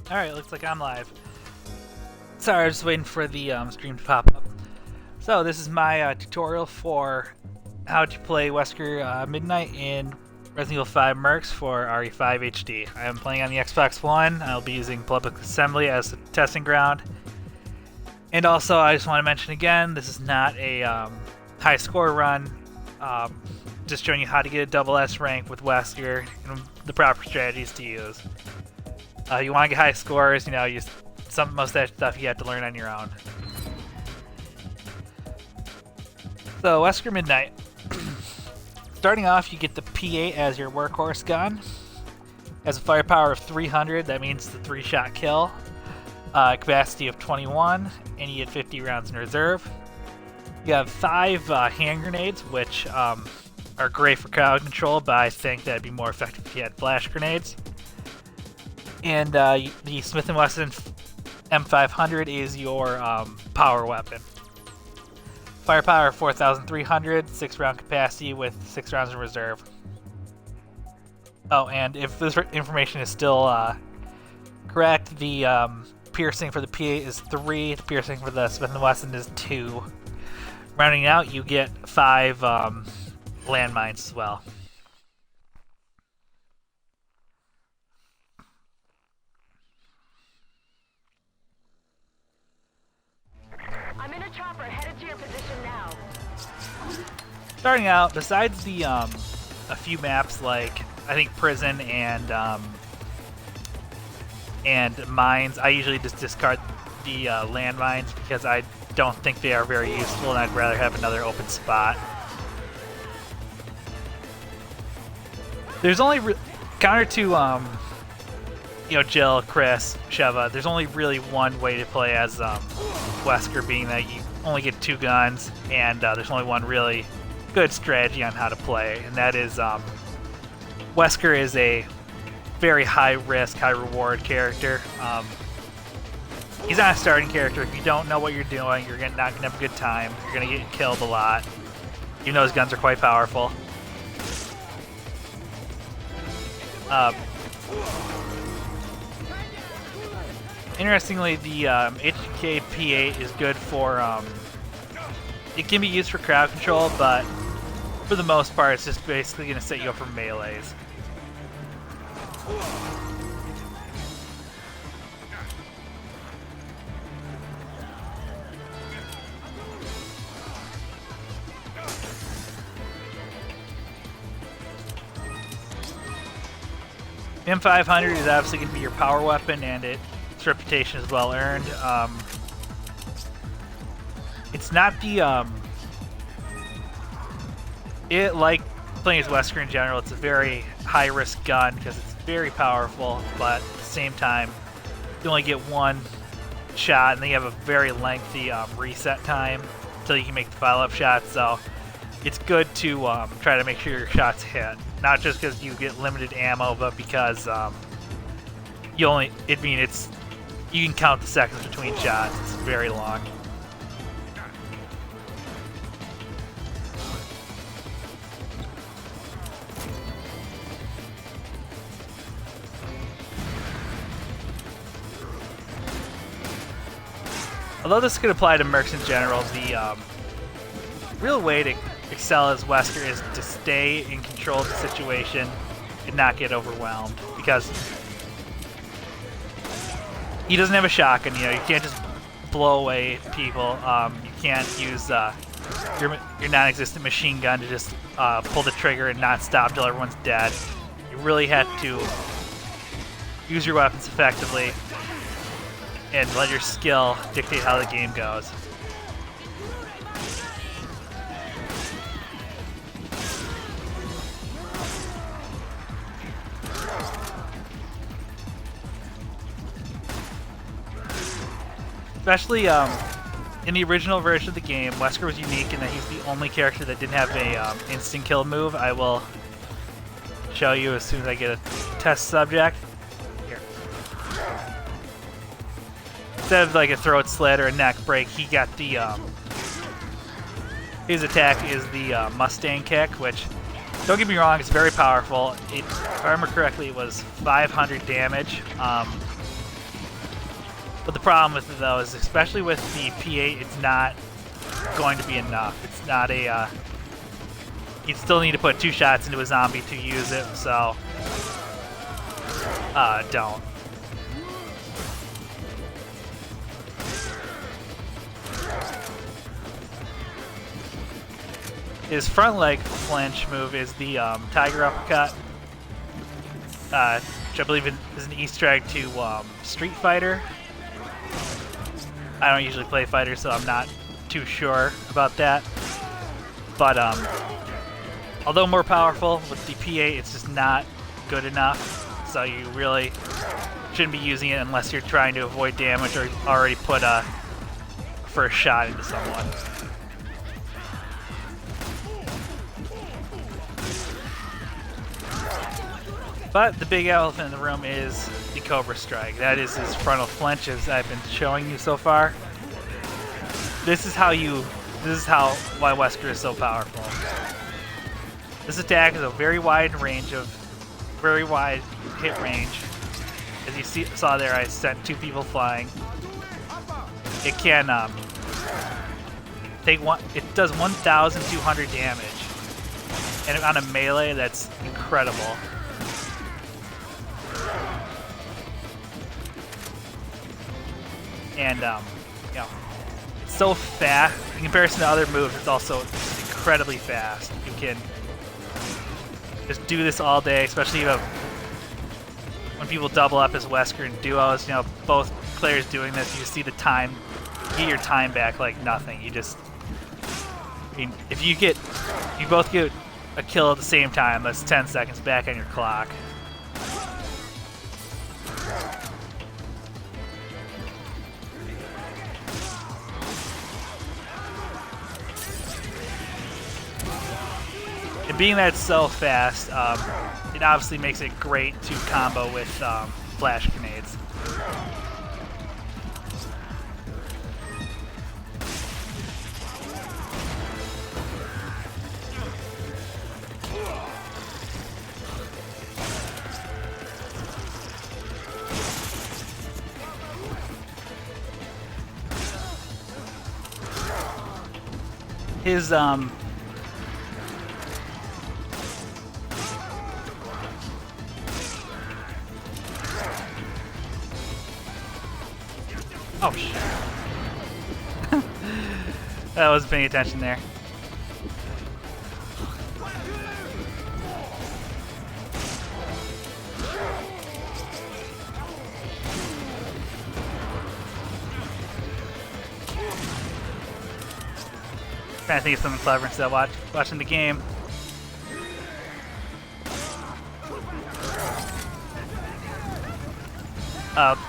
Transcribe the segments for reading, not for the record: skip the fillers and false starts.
Alright, looks like I'm live. Sorry, I was just waiting for the stream to pop up. So, this is my tutorial for how to play Wesker Midnight in Resident Evil 5 Mercs for RE5 HD. I am playing on the Xbox One. I'll be using Public Assembly as the testing ground. And also, I just want to mention again, this is not a high score run. Just showing you how to get a double S rank with Wesker and the proper strategies to use. You want to get high scores, you know, most of that stuff you have to learn on your own. So, Wesker Midnight. Starting off, you get the P8 as your workhorse gun. Has a firepower of 300, that means the 3-shot kill. Capacity of 21, and you get 50 rounds in reserve. You have 5 hand grenades, which are great for crowd control, but I think that'd be more effective if you had flash grenades. And the Smith & Wesson M500 is your power weapon. Firepower 4,300, 6-round capacity with 6 rounds in reserve. Oh, and if this information is still correct, the piercing for the P8 is 3, the piercing for the Smith & Wesson is 2. Rounding out, you get 5 landmines as well. I'm in a chopper headed to your position now. Starting out, besides the a few maps like I think prison and mines, I usually just discard the landmines because I don't think they are very useful, and I'd rather have another open spot. There's only counter to Jill, Chris, Sheva. There's only really one way to play as Wesker, being that you only get 2 guns, and there's only one really good strategy on how to play, and that is Wesker is a very high risk, high reward character. He's not a starting character. If you don't know what you're doing, you're not going to have a good time. You're going to get killed a lot. Even though his guns are quite powerful. Interestingly, the HK P8 is good for, it can be used for crowd control, but for the most part, it's just basically going to set you up for melees. M500 is obviously going to be your power weapon, and its reputation is well earned. It's not the like playing as Wesker in general. It's a very high risk gun because it's very powerful, but at the same time, you only get 1 shot, and then you have a very lengthy reset time until you can make the follow-up shot. So it's good to try to make sure your shots hit. Not just because you get limited ammo, but because you can count the seconds between shots. It's very long. Although this could apply to Mercs in general, the real way to excel as Wesker is to stay in control of the situation and not get overwhelmed, because he doesn't have a shotgun. You can't just blow away people. You can't use your non-existent machine gun to just pull the trigger and not stop till everyone's dead. You really have to use your weapons effectively and let your skill dictate how the game goes. Especially in the original version of the game, Wesker was unique in that he's the only character that didn't have a instant kill move. I will show you as soon as I get a test subject. Here. Instead of like a throat slit or a neck break, he got the his attack is the Mustang kick, which, don't get me wrong, it's very powerful. If I remember correctly, it was 500 damage. But the problem with it though is, especially with the P8, it's not going to be enough. It's not a, you still need to put 2 shots into a zombie to use it, so don't. His front leg flinch move is the Tiger Uppercut, which I believe is an Easter egg to Street Fighter. I don't usually play Fighter, so I'm not too sure about that. But although more powerful with the P8, it's just not good enough. So you really shouldn't be using it unless you're trying to avoid damage or already put a first shot into someone. But the big elephant in the room is the Cobra Strike. That is his frontal flinch, as I've been showing you so far. This is why Wesker is so powerful. This attack is a very wide hit range. As you saw there, I sent 2 people flying. It can it does 1,200 damage, and on a melee, that's incredible. And you know, it's so fast in comparison to other moves. It's also incredibly fast. You can just do this all day, especially when people double up as Wesker and duos. You know, both players doing this, you see the time, you get your time back like nothing. You just, I mean, if you both get a kill at the same time, that's 10 seconds back on your clock. And being that it's so fast, it obviously makes it great to combo with flash grenades. His oh shit. I wasn't paying attention there. Trying to think of something clever instead of watching the game.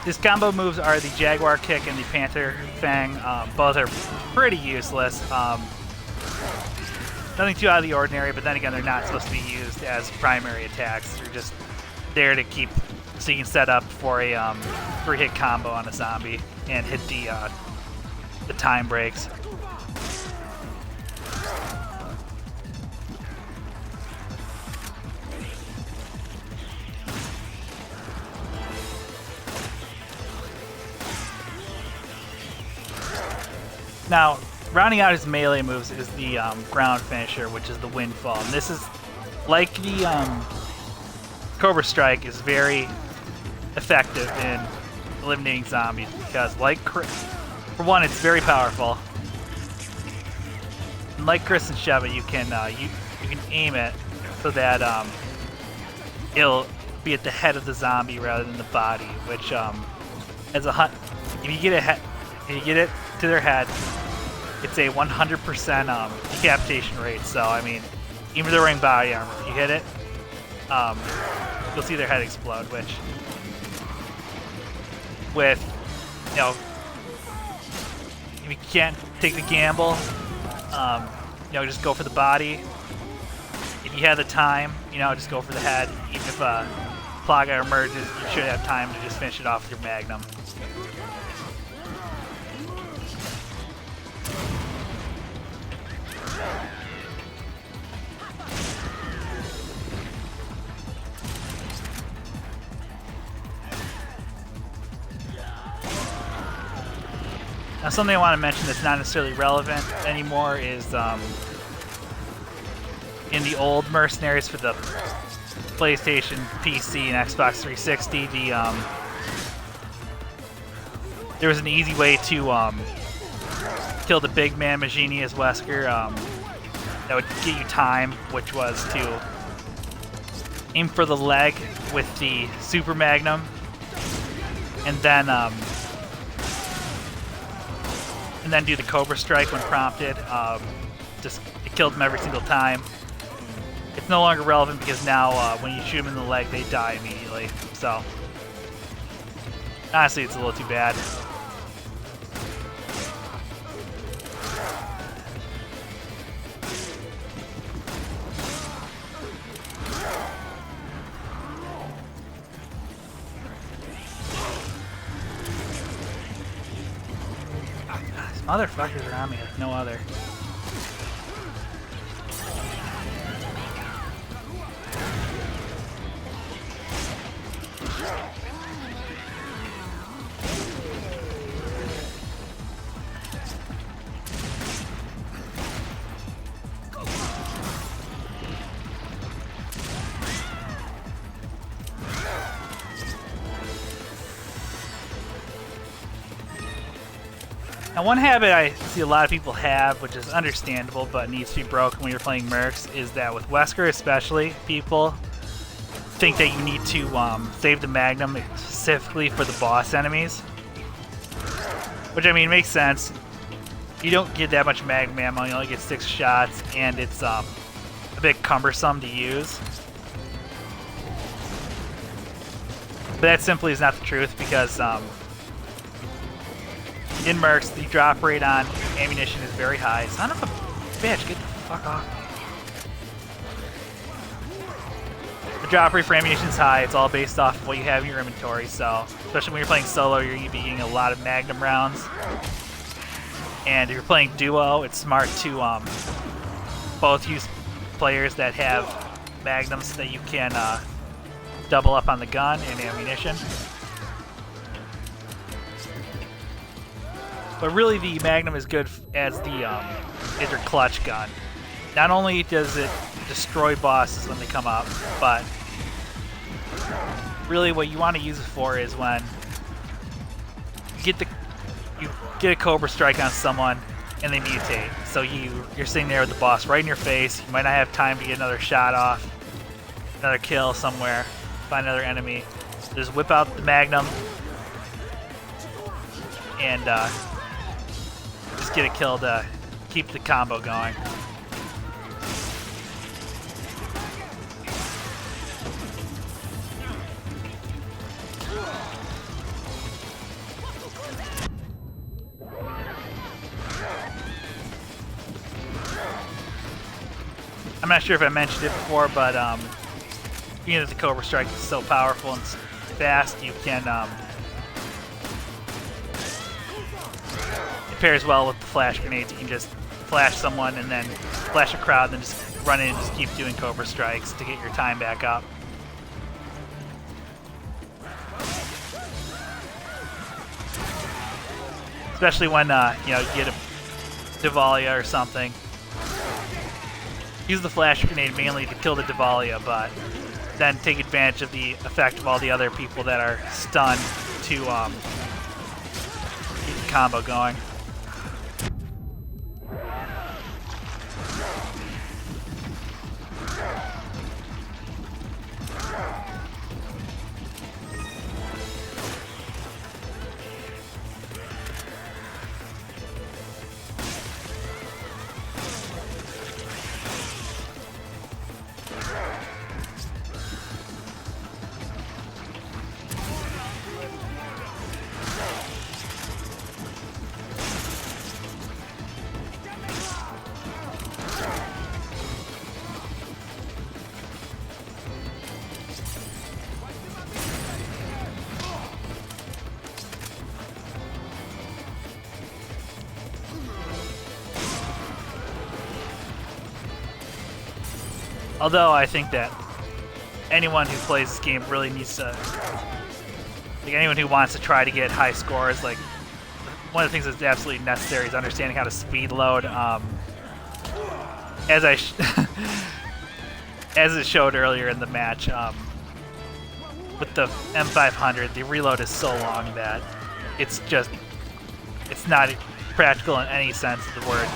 His combo moves are the Jaguar Kick and the Panther Fang. Both are pretty useless. Nothing too out of the ordinary, but then again, they're not supposed to be used as primary attacks. They're just there to keep, so you can set up for a 3-hit combo on a zombie and hit the time breaks. Now, rounding out his melee moves is the ground finisher, which is the Windfall. And this is, like the Cobra Strike, is very effective in eliminating zombies because, like, for one, it's very powerful. And like Chris and Sheva, you can aim it so that it'll be at the head of the zombie rather than the body, which as a hunt, if you get it to their head, it's a 100% decapitation rate. So I mean, even if they're wearing body armor, if you hit it, you'll see their head explode. Which, with, you know, if you can't take the gamble, you know, just go for the body. If you have the time, you know, just go for the head. Even if Plaga emerges, you should have time to just finish it off with your Magnum. Now, something I want to mention that's not necessarily relevant anymore is in the old Mercenaries for the PlayStation, PC, and Xbox 360, there was an easy way to kill the big man Magini as Wesker that would get you time, which was to aim for the leg with the Super Magnum, and then do the Cobra Strike when prompted. Just it killed them every single time. It's no longer relevant because now when you shoot them in the leg, they die immediately. So honestly, it's a little too bad. These motherfuckers are on me like no other. Now, one habit I see a lot of people have, which is understandable but needs to be broken when you're playing Mercs, is that with Wesker especially, people think that you need to save the Magnum specifically for the boss enemies. Which, I mean, makes sense. You don't get that much Magnum ammo, you only get 6 shots, and it's a bit cumbersome to use. But that simply is not the truth because in Mercs, the drop rate on ammunition is very high. Son of a bitch, get the fuck off me. The drop rate for ammunition is high. It's all based off of what you have in your inventory, so especially when you're playing solo, you're going to be getting a lot of Magnum rounds. And if you're playing duo, it's smart to both use players that have Magnums that you can double up on the gun and ammunition. But really, the Magnum is good as as your clutch gun. Not only does it destroy bosses when they come up, but really what you want to use it for is when you get a Cobra Strike on someone and they mutate. So you're sitting there with the boss right in your face. You might not have time to get another shot off, another kill somewhere, find another enemy. Just whip out the Magnum and just get a kill to keep the combo going. I'm not sure if I mentioned it before, but being that the Cobra Strike is so powerful and fast, you can it pairs well with the flash grenades. You can just flash someone and then flash a crowd, and then just run in and just keep doing Cobra Strikes to get your time back up. Especially when you get a Davalia or something. Use the flash grenade mainly to kill the Davalia, but then take advantage of the effect of all the other people that are stunned to keep the combo going. Although I think that anyone who plays this game really needs to, like anyone who wants to try to get high scores, like one of the things that's absolutely necessary is understanding how to speed load. As I as it showed earlier in the match, with the M500, the reload is so long that it's not practical in any sense of the word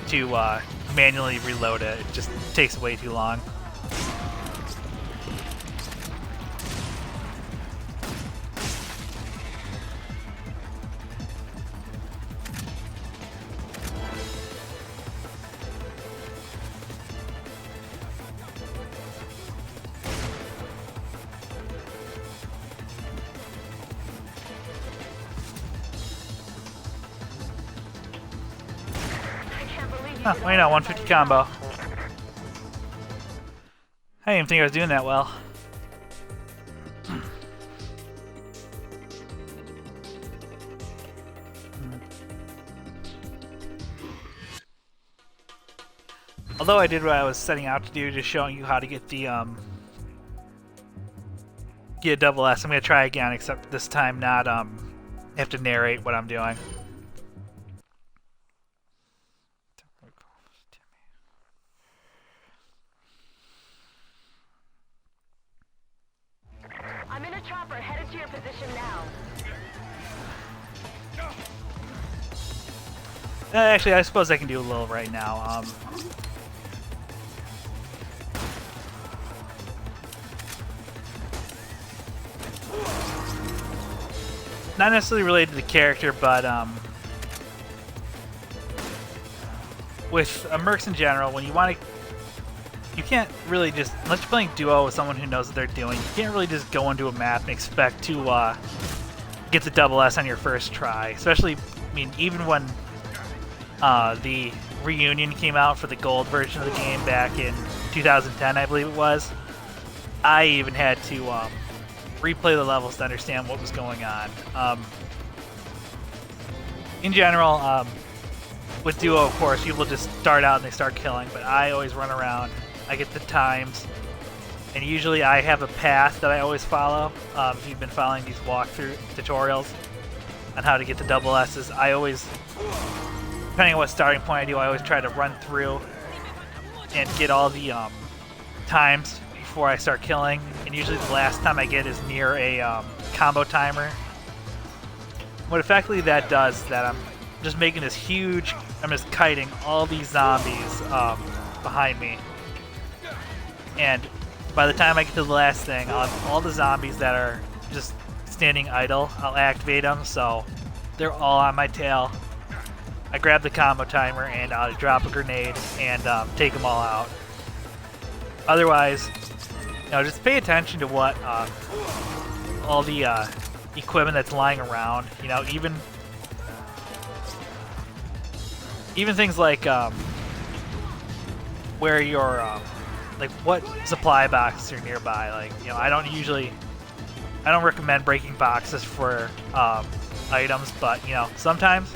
to manually reload it. It just takes way too long. Huh, why not? 150 combo. I didn't even think I was doing that well. Although I did what I was setting out to do, just showing you how to get the get a double S. I'm gonna try again, except this time not have to narrate what I'm doing. I'm in a chopper headed to your position now. Actually, I suppose I can do a little right now. Not necessarily related to the character, but with Mercs in general, when you want to, you can't really just, unless you're playing duo with someone who knows what they're doing, you can't really just go into a map and expect to get the double S on your first try. Especially, I mean, even when the reunion came out for the gold version of the game back in 2010, I believe it was, I even had to replay the levels to understand what was going on. In general, with duo, of course, people just start out and they start killing, but I always run around. I get the times, and usually I have a path that I always follow. If you've been following these walkthrough tutorials on how to get the double S's, I always, depending on what starting point I do, I always try to run through and get all the times before I start killing, and usually the last time I get is near a combo timer. What effectively that does is that I'm just making this huge, I'm just kiting all these zombies behind me. And by the time I get to the last thing, I'll have all the zombies that are just standing idle, I'll activate them, so they're all on my tail. I grab the combo timer and I'll drop a grenade and take them all out. Otherwise, you know, just pay attention to what all the equipment that's lying around. You know, even things like where your like what supply boxes are nearby. Like, you know, I don't recommend breaking boxes for items, but you know, sometimes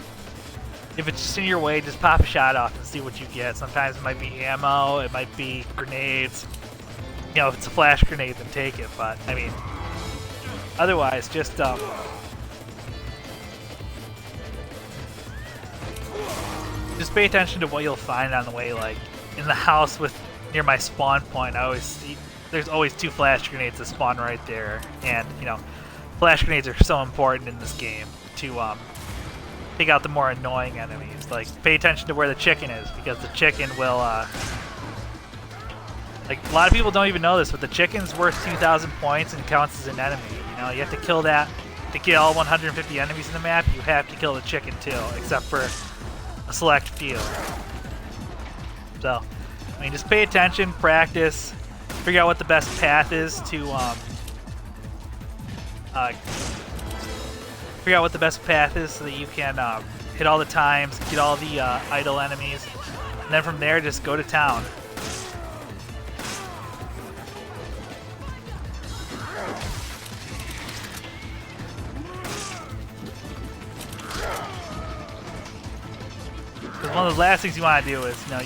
if it's just in your way, just pop a shot off and see what you get. Sometimes it might be ammo, it might be grenades. You know, if it's a flash grenade, then take it. But I mean, otherwise, just pay attention to what you'll find on the way. Like in the house near my spawn point, I always see there's always 2 flash grenades that spawn right there, and you know, flash grenades are so important in this game to take out the more annoying enemies. Like, pay attention to where the chicken is, because the chicken will like, a lot of people don't even know this, but the chicken's worth 2,000 points and counts as an enemy. You know, you have to kill that to kill all 150 enemies in the map. You have to kill the chicken too, except for a select few. So, I mean, just pay attention, practice, figure out what the best path is to figure out what the best path is so that you can hit all the times, get all the idle enemies, and then from there just go to town. Because one of the last things you want to do is, you know,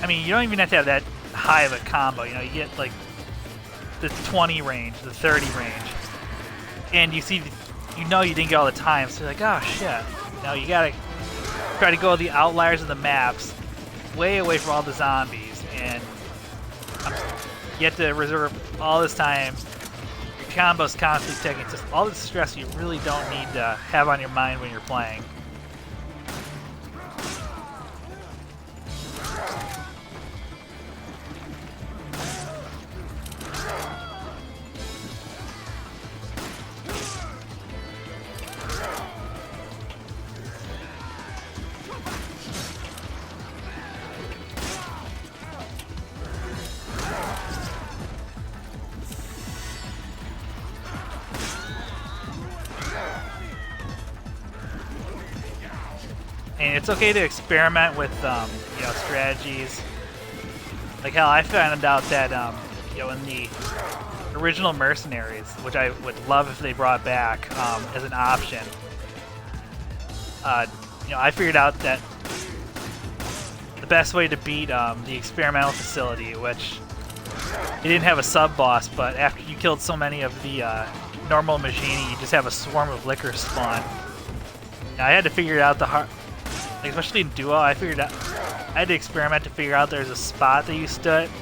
I mean, you don't even have to have that high of a combo. You know, you get like the 20 range, the 30 range. and you see, you know you didn't get all the time, so you're like, oh shit. You know, you gotta try to go to the outliers of the maps, way away from all the zombies, and you have to reserve all this time. Your combo's constantly taking just all this stress you really don't need to have on your mind when you're playing. And it's okay to experiment with, you know, strategies. Like hell, I found out that, you know, in the original Mercenaries, which I would love if they brought back as an option, you know, I figured out that the best way to beat the experimental facility, which it didn't have a sub-boss, but after you killed so many of the normal machini, you just have a swarm of liquor spawn. Now, I had to figure it out the hard. Especially in duo, I had to experiment to figure out there's a spot that you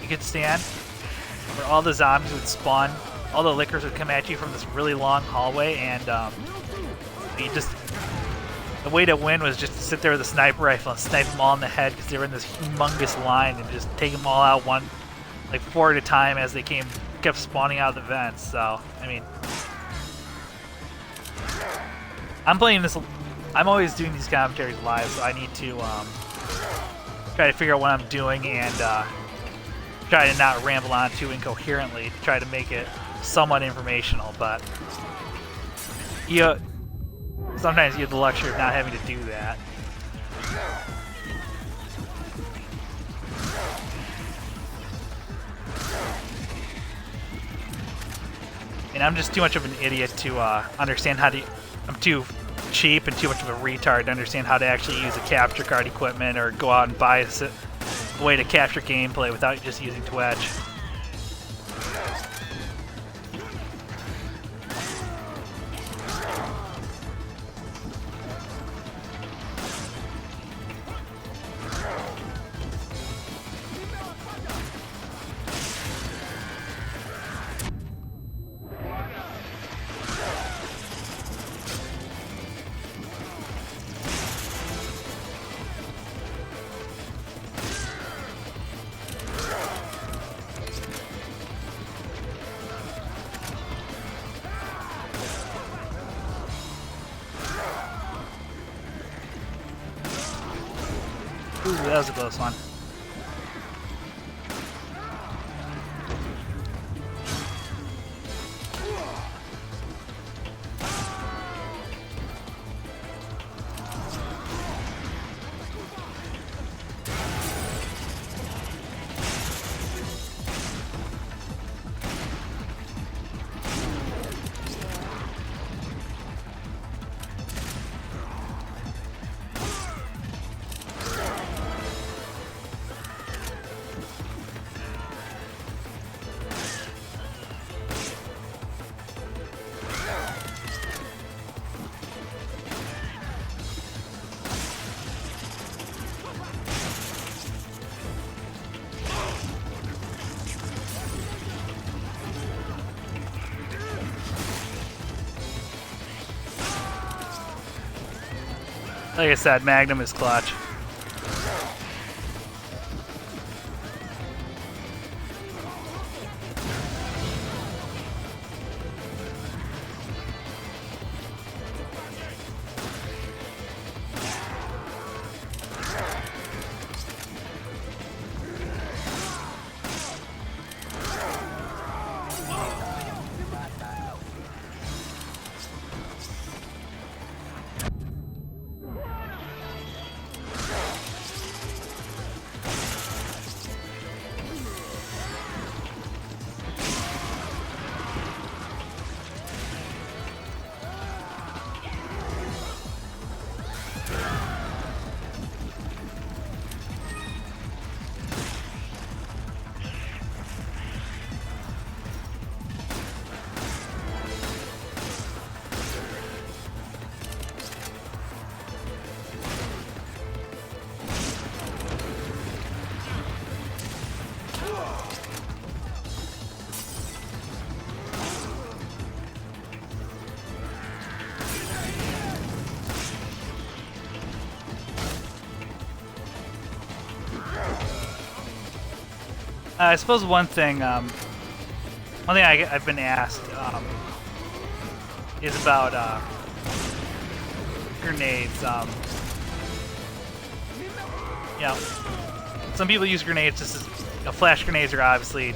could stand where all the zombies would spawn, all the liquors would come at you from this really long hallway, and the way to win was just to sit there with a sniper rifle and snipe them all in the head because they were in this humongous line, and just take them all out like 4 at a time as they kept spawning out of the vents. So I mean, I'm always doing these commentaries live, so I need to try to figure out what I'm doing and try to not ramble on too incoherently to try to make it somewhat informational. But sometimes you have the luxury of not having to do that. And I'm just too much of an idiot to understand how to. I'm too cheap and too much of a retard to understand how to actually use a capture card equipment or go out and buy a way to capture gameplay without just using Twitch. Ooh, that was a close one. Like I said, Magnum is clutch. I suppose one thing I've been asked is about grenades. You know, some people use grenades just as, you know, flash grenades are obviously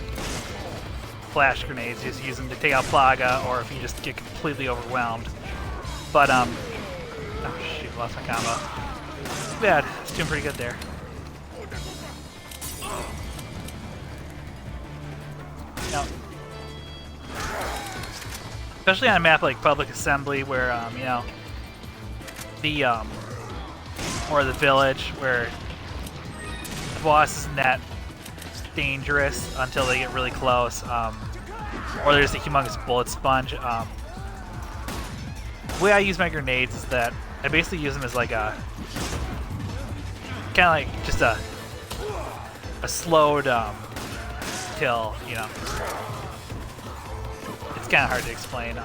flash grenades. You just use them to take out Plaga, or if you just get completely overwhelmed. But oh shoot, lost my combo. Too bad. It's doing pretty good there. Now, especially on a map like Public Assembly, where you know, the or the village, where the boss isn't that dangerous until they get really close, or there's a humongous bullet sponge. The way I use my grenades is that I basically use them as like a kind of like just a slowed kill, you know. It's kind of hard to explain.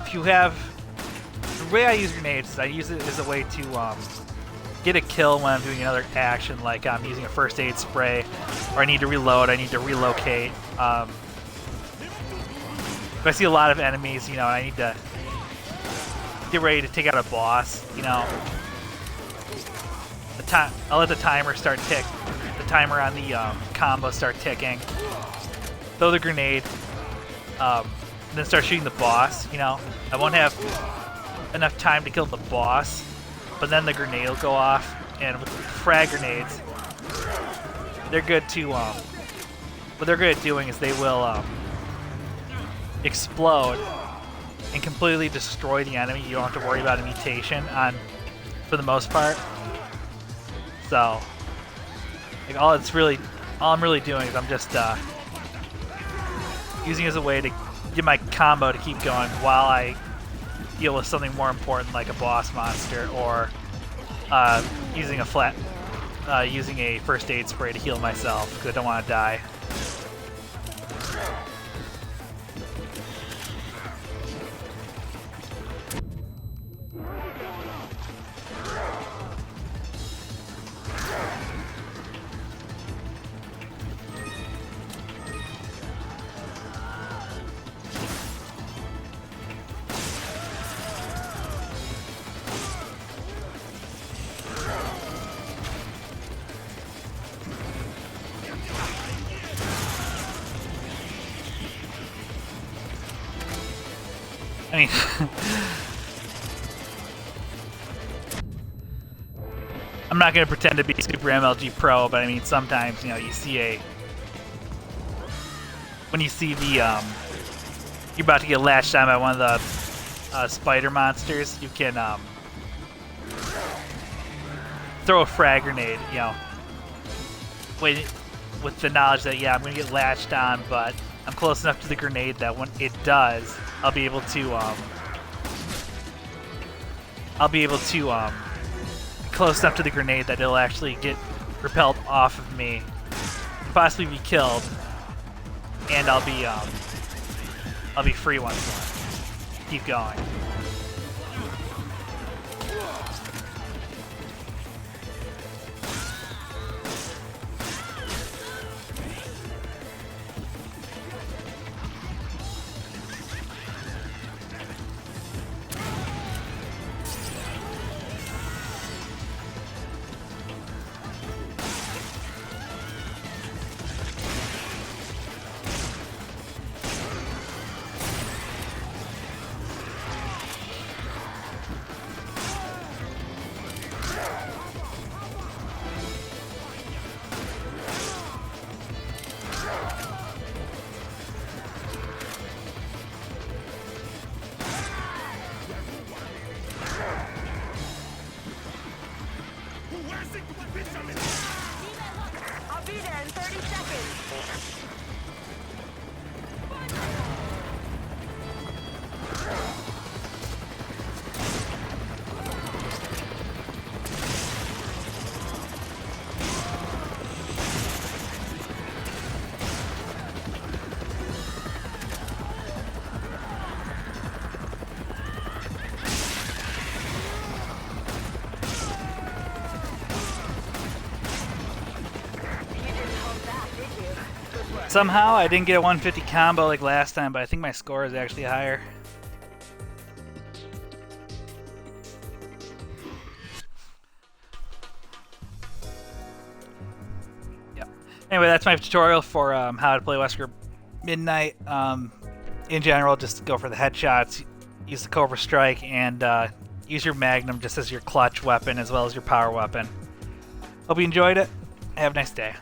If you have, the way I use grenades is I use it as a way to get a kill when I'm doing another action, like I'm using a first aid spray, or I need to reload, I need to relocate. If I see a lot of enemies, you know, and I need to get ready to take out a boss, you know, I'll let the timer start tick. The timer on the combo start ticking. Throw the grenade, then start shooting the boss. You know, I won't have enough time to kill the boss, but then the grenade will go off. And with frag grenades, they're good to what they're good at doing is they will explode and completely destroy the enemy. You don't have to worry about a mutation on, for the most part. So, like all I'm really doing is I'm just using it as a way to get my combo to keep going while I deal with something more important like a boss monster, or using a first aid spray to heal myself because I don't want to die. I mean, I'm not going to pretend to be super MLG pro, but I mean, sometimes, you know, you see when you see the, you're about to get latched on by one of the spider monsters, you can throw a frag grenade, you know, with the knowledge that, yeah, I'm going to get latched on, but I'm close enough to the grenade that when it does, I'll be able to be close enough to the grenade that it'll actually get repelled off of me, possibly be killed, and I'll be free once more. Keep going. Somehow I didn't get a 150 combo like last time, but I think my score is actually higher. Yep. Anyway, that's my tutorial for how to play Wesker Midnight. In general, just go for the headshots, use the Cobra Strike, and use your Magnum just as your clutch weapon as well as your power weapon. Hope you enjoyed it. Have a nice day.